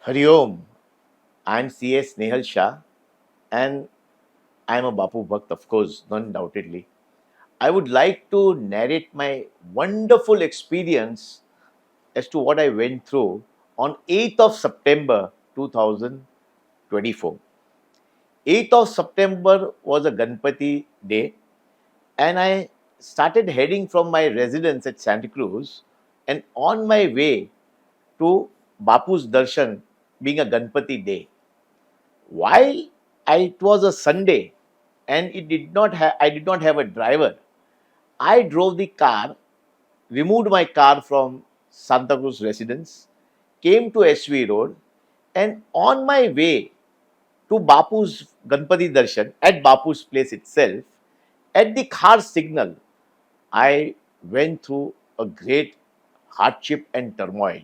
Hari Om. I'm CA Snehal Shah and I'm a Bapu Bhakt, of course, undoubtedly. I would like to narrate my wonderful experience as to what I went through on 8th of September 2024. 8th of September was a Ganpati day, and I started heading from my residence at Santa Cruz and on my way to Bapu's darshan, being a Ganpati day. While it was a Sunday and I did not have a driver, I drove the car, removed my car from Santa Cruz residence, came to SV Road, and on my way to Bapu's Ganpati Darshan at Bapu's place itself, at the Khar signal, I went through a great hardship and turmoil.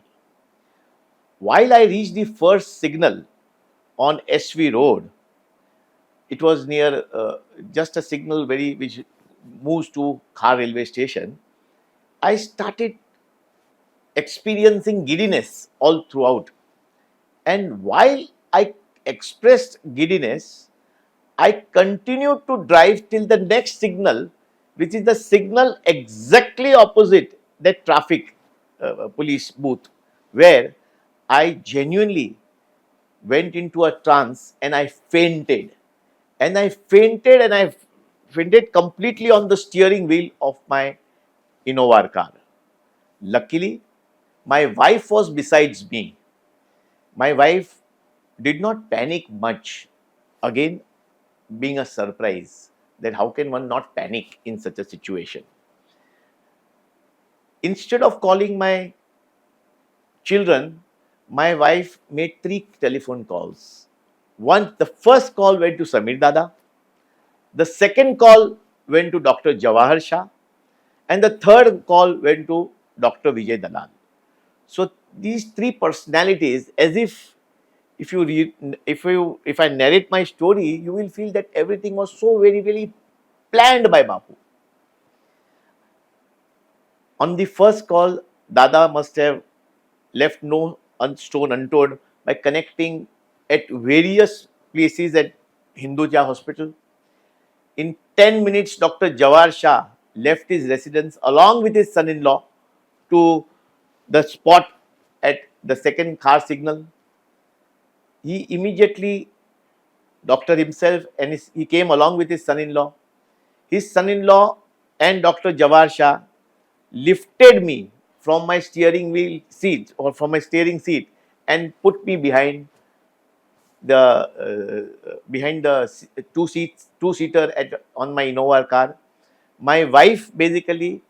While I reached the first signal on SV Road, it was near just a signal which moves to Khar railway station. I started experiencing giddiness all throughout. And while I expressed giddiness, I continued to drive till the next signal, which is the signal exactly opposite that traffic police booth, where I genuinely went into a trance and I fainted. And I fainted and I fainted completely on the steering wheel of my Innova car. Luckily, my wife was besides me. My wife did not panic much. Again, being a surprise that how can one not panic in such a situation. Instead of calling my children, my wife made 3 telephone calls. The first call went to Samir Dada, the second call went to Dr. Jawahar Shah, and the third call went to Dr. Vijay Dalal. So these three personalities, as if you read, if I narrate my story, you will feel that everything was so very planned by Bapu. On the first call, Dada must have left no stone unturned by connecting at various places at Hinduja hospital. In 10 minutes, Dr. Jawar Shah left his residence along with his son-in-law to the spot at the second car signal. He immediately, doctor himself, he came along with his son-in-law. His son-in-law and Dr. Jawar Shah lifted me from my steering wheel seat or from my steering seat and put me behind the two-seater on my Innova car. My wife basically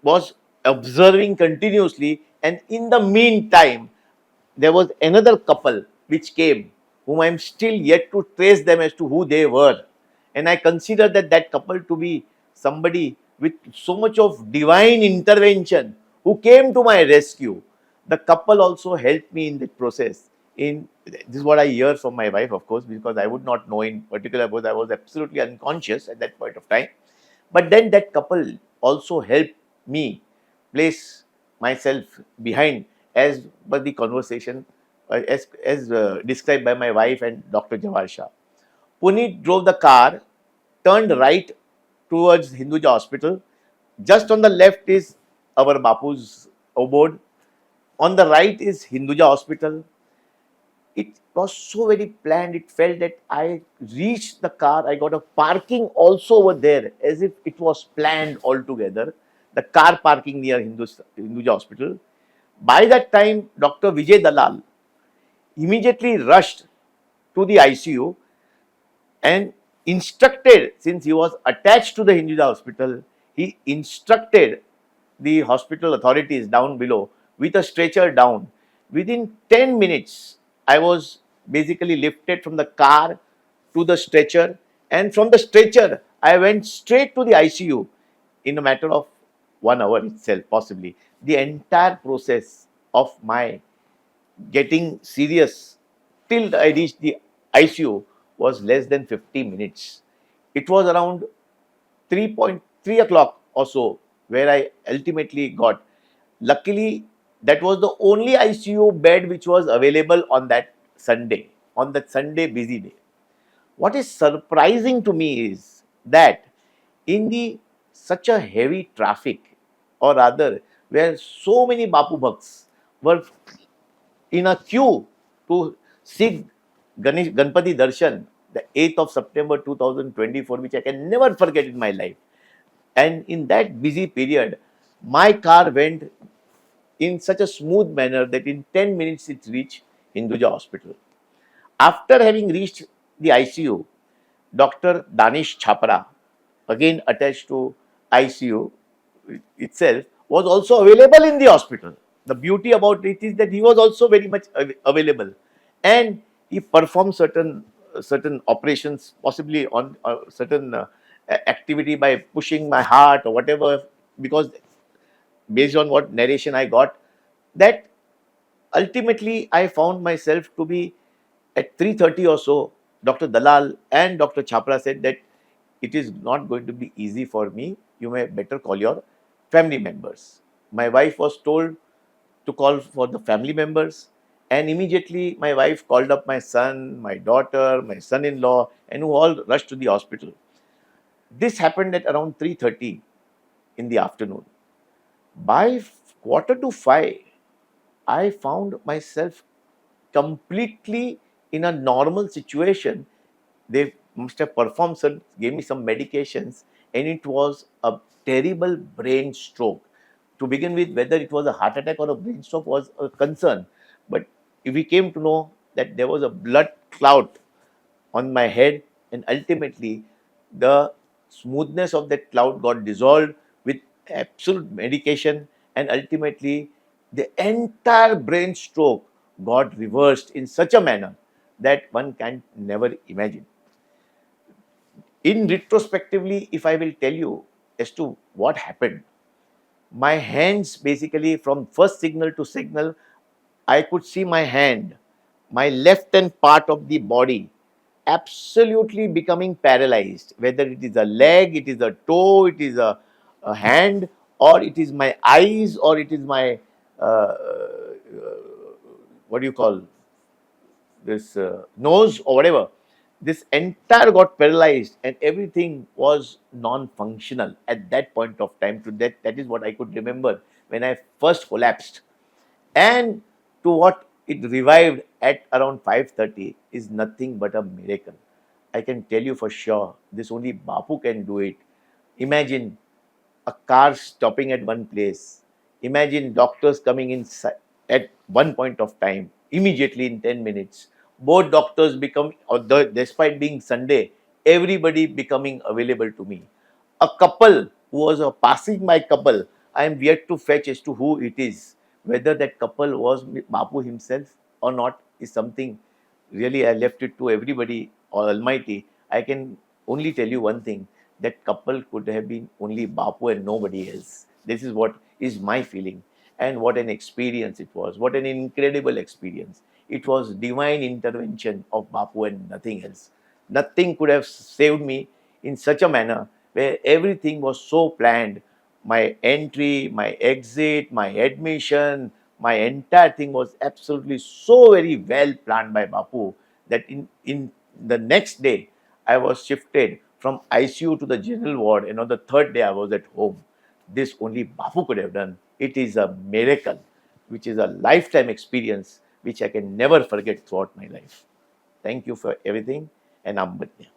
was observing continuously, and in the meantime, there was another couple which came, whom I am still yet to trace them as to who they were. And I consider that couple to be somebody with so much of divine intervention who came to my rescue. The couple also helped me in the process. This is what I hear from my wife, of course, because I would not know in particular, because I was absolutely unconscious at that point of time. But then that couple also helped me place myself behind, as per the conversation as described by my wife and Dr. Jawar Shah. Puneet drove the car, turned right towards Hinduja hospital. Just on the left is our Bapu's abode. On the right is Hinduja hospital. It was so very planned. It felt that I reached the car. I got a parking also over there, as if it was planned altogether. The car parking near Hinduja hospital. By that time, Dr. Vijay Dalal immediately rushed to the ICU and instructed, since he was attached to the Hinduja hospital, he instructed the hospital authorities down below with a stretcher down. Within 10 minutes, I was basically lifted from the car to the stretcher, and from the stretcher, I went straight to the ICU in a matter of 1 hour itself, possibly. The entire process of my getting serious till I reached the ICU was less than 50 minutes. It was around 3 o'clock or so where I ultimately got. Luckily, That was the only ICU bed which was available on that Sunday busy day. What is surprising to me is that in the such a heavy traffic, or rather, where so many Bapu Bhakts were in a queue to seek Ganpati darshan, the 8th of September 2024, which I can never forget in my life. And in that busy period, my car went in such a smooth manner that in 10 minutes it reached Hinduja hospital. After having reached the ICU, Dr. Danish Chhapra, again attached to ICU itself, was also available in the hospital. The beauty about it is that he was also very much available, and he performed certain operations, possibly on certain activity by pushing my heart or whatever, because based on what narration I got, that ultimately I found myself to be at 3:30 or so. Dr. Dalal and Dr. Chhapra said that it is not going to be easy for me. You may better call your family members. My wife was told to call for the family members, and immediately my wife called up my son, my daughter, my son-in-law, and who all rushed to the hospital. This happened at around 3:30 in the afternoon. By quarter to 5, I found myself completely in a normal situation. They must have performed some, gave me some medications, and it was a terrible brain stroke. To begin with, whether it was a heart attack or a brain stroke was a concern, but we came to know that there was a blood clot on my head, and ultimately the smoothness of that cloud got dissolved with absolute medication, and ultimately the entire brain stroke got reversed in such a manner that one can never imagine. In retrospectively, if I will tell you as to what happened, my hands basically, from first signal to signal, I could see my hand, my left hand part of the body absolutely becoming paralyzed, whether it is a leg, it is a toe, it is a hand, or it is my eyes, or it is my what do you call this nose or whatever. This entire got paralyzed, and everything was non-functional at that point of time. To that is what I could remember when I first collapsed, and to what it revived at around 5:30 is nothing but a miracle. I can tell you for sure, this only Bapu can do it. Imagine a car stopping at one place. Imagine doctors coming in at one point of time, immediately in 10 minutes. Both doctors become, despite being Sunday, everybody becoming available to me. A couple who was a passing by couple, I am yet to fetch as to who it is. Whether that couple was Bapu himself or not is something really I left it to everybody or Almighty. I can only tell you one thing, that couple could have been only Bapu and nobody else. This is what is my feeling. And what an experience it was. What an incredible experience. It was divine intervention of Bapu and nothing else. Nothing could have saved me in such a manner where everything was so planned. My entry, my exit, my admission, my entire thing was absolutely so very well planned by Bapu that in the next day I was shifted from ICU to the general ward, and on the third day I was at home. This only Bapu could have done. It is a miracle, which is a lifetime experience which I can never forget throughout my life. Thank you for everything, and I'm with you.